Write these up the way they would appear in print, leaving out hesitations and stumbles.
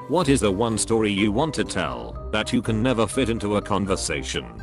What is the one story you want to tell that you can never fit into a conversation?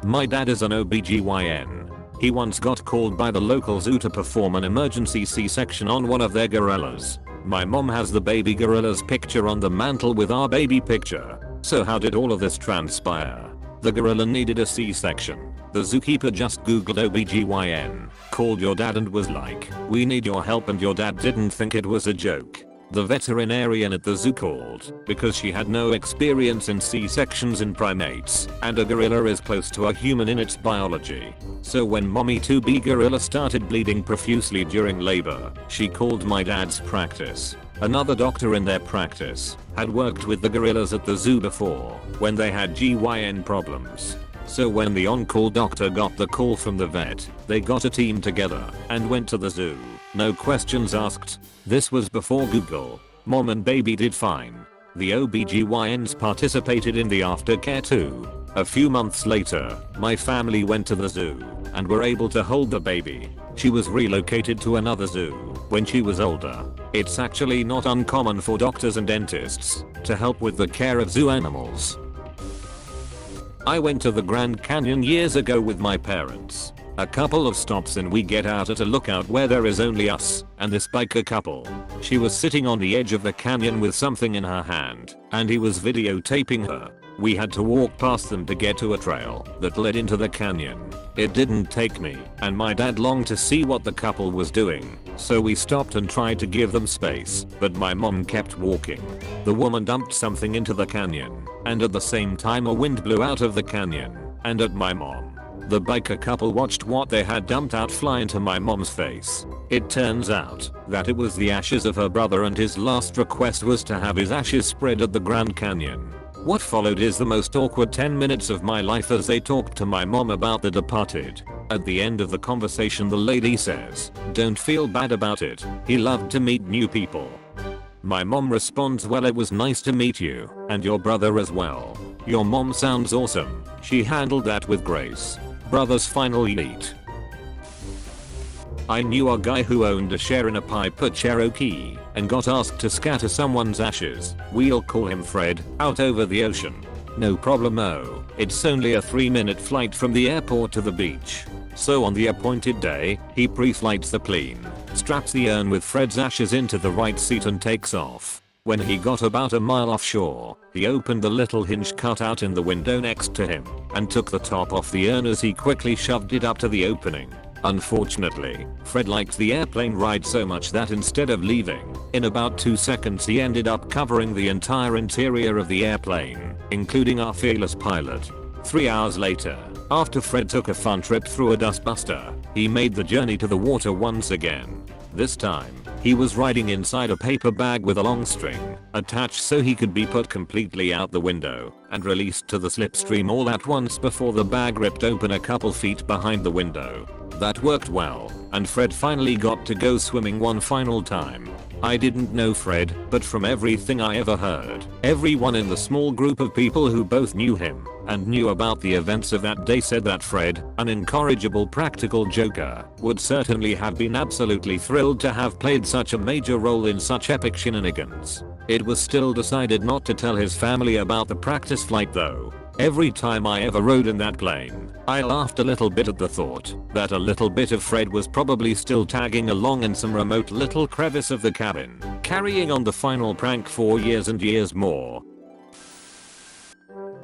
My dad is an OBGYN. He once got called by the local zoo to perform an emergency C-section on one of their gorillas. My mom has the baby gorilla's picture on the mantle with our baby picture. So how did all of this transpire? The gorilla needed a C-section. The zookeeper just googled OBGYN, called your dad and was like, "We need your help," and your dad didn't think it was a joke. The veterinarian at the zoo called because she had no experience in C-sections in primates, and a gorilla is close to a human in its biology. So when mommy 2B gorilla started bleeding profusely during labor, she called my dad's practice. Another doctor in their practice had worked with the gorillas at the zoo before when they had GYN problems. So when the on-call doctor got the call from the vet, they got a team together and went to the zoo. No questions asked. This was before Google. Mom and baby did fine. The OBGYNs participated in the aftercare too. A few months later, my family went to the zoo and were able to hold the baby. She was relocated to another zoo when she was older. It's actually not uncommon for doctors and dentists to help with the care of zoo animals. I went to the Grand Canyon years ago with my parents. A couple of stops and we get out at a lookout where there is only us and this biker couple. She was sitting on the edge of the canyon with something in her hand, and he was videotaping her. We had to walk past them to get to a trail that led into the canyon. It didn't take me and my dad long to see what the couple was doing, so we stopped and tried to give them space, but my mom kept walking. The woman dumped something into the canyon, and at the same time a wind blew out of the canyon and at my mom. The biker couple watched what they had dumped out fly into my mom's face. It turns out that it was the ashes of her brother, and his last request was to have his ashes spread at the Grand Canyon. What followed is the most awkward 10 minutes of my life as they talked to my mom about the departed. At the end of the conversation, the lady says, "Don't feel bad about it. He loved to meet new people." My mom responds, "Well, it was nice to meet you and your brother as well. Your mom sounds awesome. She handled that with grace." Brother's final yeet. I knew a guy who owned a share in a Piper Cherokee and got asked to scatter someone's ashes. We'll call him Fred, out over the ocean. No problemo. It's only a 3-minute flight from the airport to the beach. So on the appointed day, he pre-flights the plane, straps the urn with Fred's ashes into the right seat and takes off. When he got about a mile offshore, he opened the little hinge cut out in the window next to him and took the top off the urn as he quickly shoved it up to the opening. Unfortunately, Fred liked the airplane ride so much that instead of leaving, in about 2 seconds he ended up covering the entire interior of the airplane, including our fearless pilot. 3 hours later, after Fred took a fun trip through a dustbuster, he made the journey to the water once again. This time, he was riding inside a paper bag with a long string attached so he could be put completely out the window and released to the slipstream all at once before the bag ripped open a couple feet behind the window. That worked well, and Fred finally got to go swimming one final time. I didn't know Fred, but from everything I ever heard, everyone in the small group of people who both knew him and knew about the events of that day said that Fred, an incorrigible practical joker, would certainly have been absolutely thrilled to have played such a major role in such epic shenanigans. It was still decided not to tell his family about the practice flight though. Every time I ever rode in that plane, I laughed a little bit at the thought that a little bit of Fred was probably still tagging along in some remote little crevice of the cabin, carrying on the final prank for years and years more.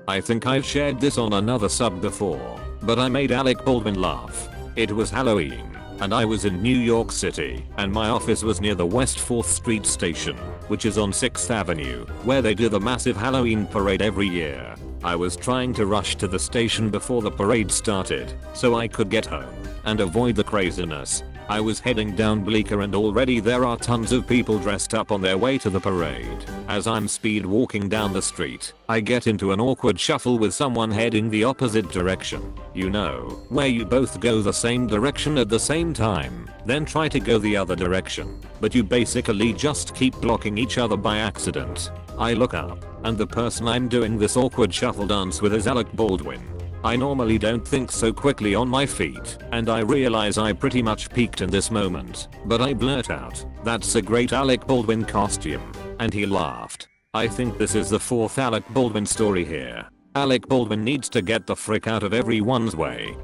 I think I've shared this on another sub before, but I made Alec Baldwin laugh. It was Halloween, and I was in New York City, and my office was near the West 4th Street station, which is on 6th Avenue, where they do the massive Halloween parade every year. I was trying to rush to the station before the parade started, so I could get home and avoid the craziness. I was heading down Bleecker and already there are tons of people dressed up on their way to the parade. As I'm speed walking down the street, I get into an awkward shuffle with someone heading the opposite direction. You know, where you both go the same direction at the same time, then try to go the other direction, but you basically just keep blocking each other by accident. I look up, and the person I'm doing this awkward shuffle dance with is Alec Baldwin. I normally don't think so quickly on my feet, and I realize I pretty much peaked in this moment, but I blurt out, "That's a great Alec Baldwin costume." and he laughed. I think this is the fourth Alec Baldwin story here. Alec Baldwin needs to get the frick out of everyone's way.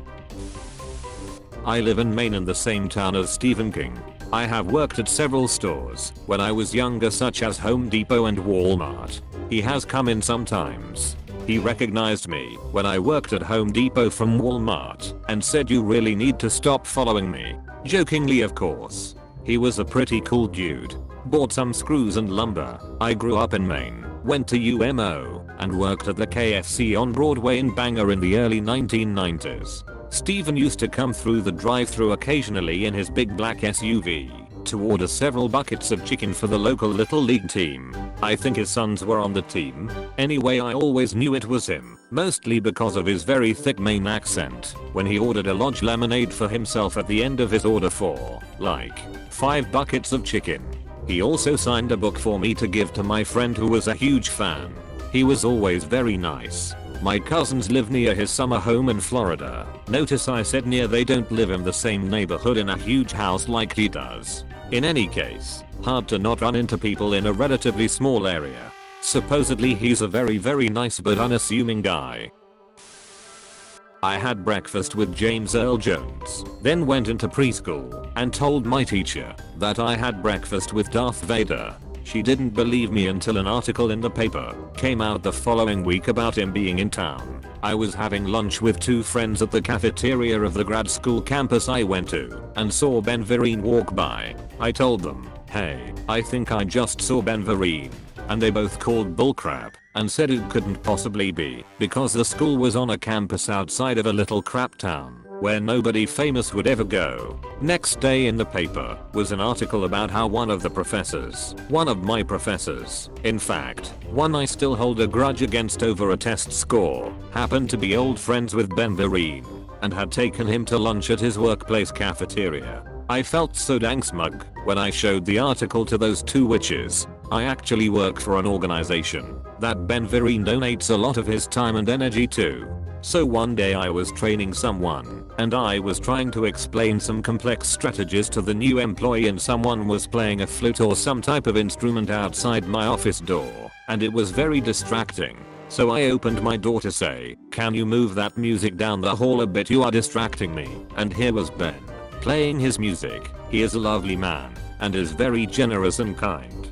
I live in Maine in the same town as Stephen King. I have worked at several stores when I was younger, such as Home Depot and Walmart. He has come in sometimes. He recognized me when I worked at Home Depot from Walmart and said, "You really need to stop following me." Jokingly, of course. He was a pretty cool dude. Bought some screws and lumber. I grew up in Maine, went to UMO, and worked at the KFC on Broadway in Bangor in the early 1990s. Steven used to come through the drive-thru occasionally in his big black SUV to order several buckets of chicken for the local Little League team. I think his sons were on the team. Anyway, I always knew it was him, mostly because of his very thick Maine accent when he ordered a Lodge lemonade for himself at the end of his order for, like, 5 buckets of chicken. He also signed a book for me to give to my friend who was a huge fan. He was always very nice. My cousins live near his summer home in Florida. Notice I said near, they don't live in the same neighborhood in a huge house like he does. In any case, hard to not run into people in a relatively small area. Supposedly he's a very nice but unassuming guy. I had breakfast with James Earl Jones, then went into preschool and told my teacher that I had breakfast with Darth Vader. She didn't believe me until an article in the paper came out the following week about him being in town. I was having lunch with 2 friends at the cafeteria of the grad school campus I went to and saw Ben Vereen walk by. I told them, "Hey, I think I just saw Ben Vereen." And they both called bullcrap and said it couldn't possibly be because the school was on a campus outside of a little crap town where nobody famous would ever go. Next day in the paper was an article about how one of my professors, in fact, one I still hold a grudge against over a test score, happened to be old friends with Ben Vereen and had taken him to lunch at his workplace cafeteria. I felt so dang smug when I showed the article to those 2 witches. I actually work for an organization that Ben Vereen donates a lot of his time and energy to. So one day I was training someone and I was trying to explain some complex strategies to the new employee, and someone was playing a flute or some type of instrument outside my office door and it was very distracting. So I opened my door to say, "Can you move that music down the hall a bit? You are distracting me." And here was Ben playing his music. He is a lovely man and is very generous and kind.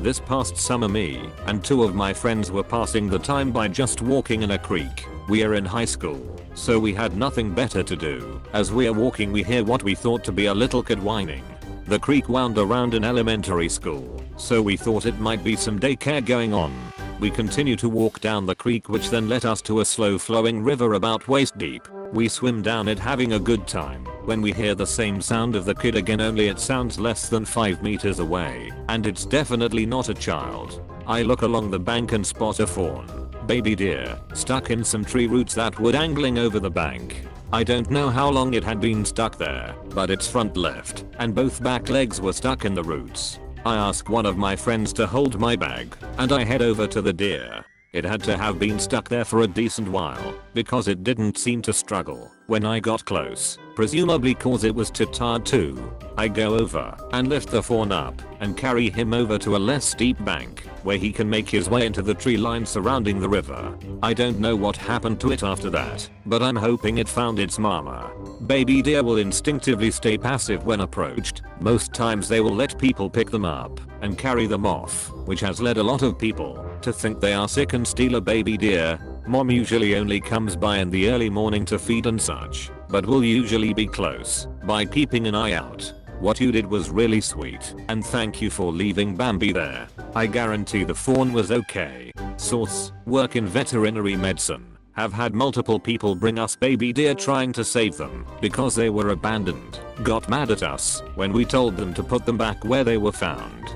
This past summer, me and 2 of my friends were passing the time by just walking in a creek. We are in high school, so we had nothing better to do. As we are walking, we hear what we thought to be a little kid whining. The creek wound around an elementary school, so we thought it might be some daycare going on. We continue to walk down the creek, which then led us to a slow flowing river about waist deep. We swim down it having a good time when we hear the same sound of the kid again, only it sounds less than 5 meters away and it's definitely not a child. I look along the bank and spot a fawn baby deer stuck in some tree roots that were dangling over the bank. I don't know how long it had been stuck there, but its front left and both back legs were stuck in the roots. I ask one of my friends to hold my bag and I head over to the deer. It had to have been stuck there for a decent while because it didn't seem to struggle when I got close, presumably cause it was too tired to. I go over and lift the fawn up and carry him over to a less steep bank where he can make his way into the tree line surrounding the river. I don't know what happened to it after that, but I'm hoping it found its mama. Baby deer will instinctively stay passive when approached. Most times they will let people pick them up and carry them off, which has led a lot of people to think they are sick and steal a baby deer. Mom usually only comes by in the early morning to feed and such, but will usually be close by keeping an eye out. What you did was really sweet, and thank you for leaving Bambi there. I guarantee the fawn was okay. Source: work in veterinary medicine. Have had multiple people bring us baby deer trying to save them because they were abandoned. Got mad at us when we told them to put them back where they were found.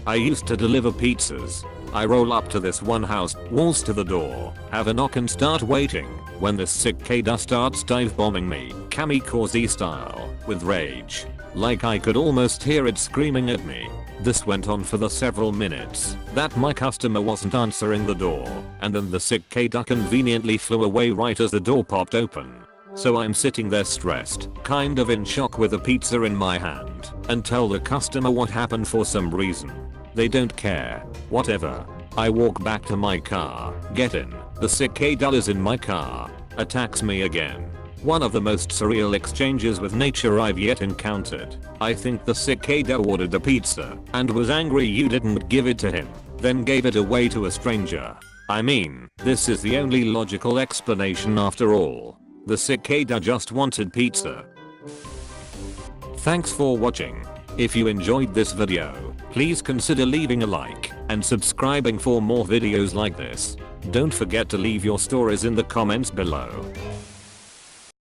I used to deliver pizzas. I roll up to this one house, walls to the door, have a knock and start waiting, when this sick kid starts dive bombing me, kamikaze style, with rage. Like I could almost hear it screaming at me. This went on for the several minutes that my customer wasn't answering the door, and then the sick kid conveniently flew away right as the door popped open. So I'm sitting there stressed, kind of in shock with a pizza in my hand, and tell the customer what happened for some reason. They don't care. Whatever. I walk back to my car, get in, the cicada is in my car, attacks me again. One of the most surreal exchanges with nature I've yet encountered. I think the cicada ordered a pizza and was angry you didn't give it to him, then gave it away to a stranger. I mean, this is the only logical explanation after all. The cicada just wanted pizza. Thanks for watching. If you enjoyed this video, please consider leaving a like and subscribing for more videos like this. Don't forget to leave your stories in the comments below.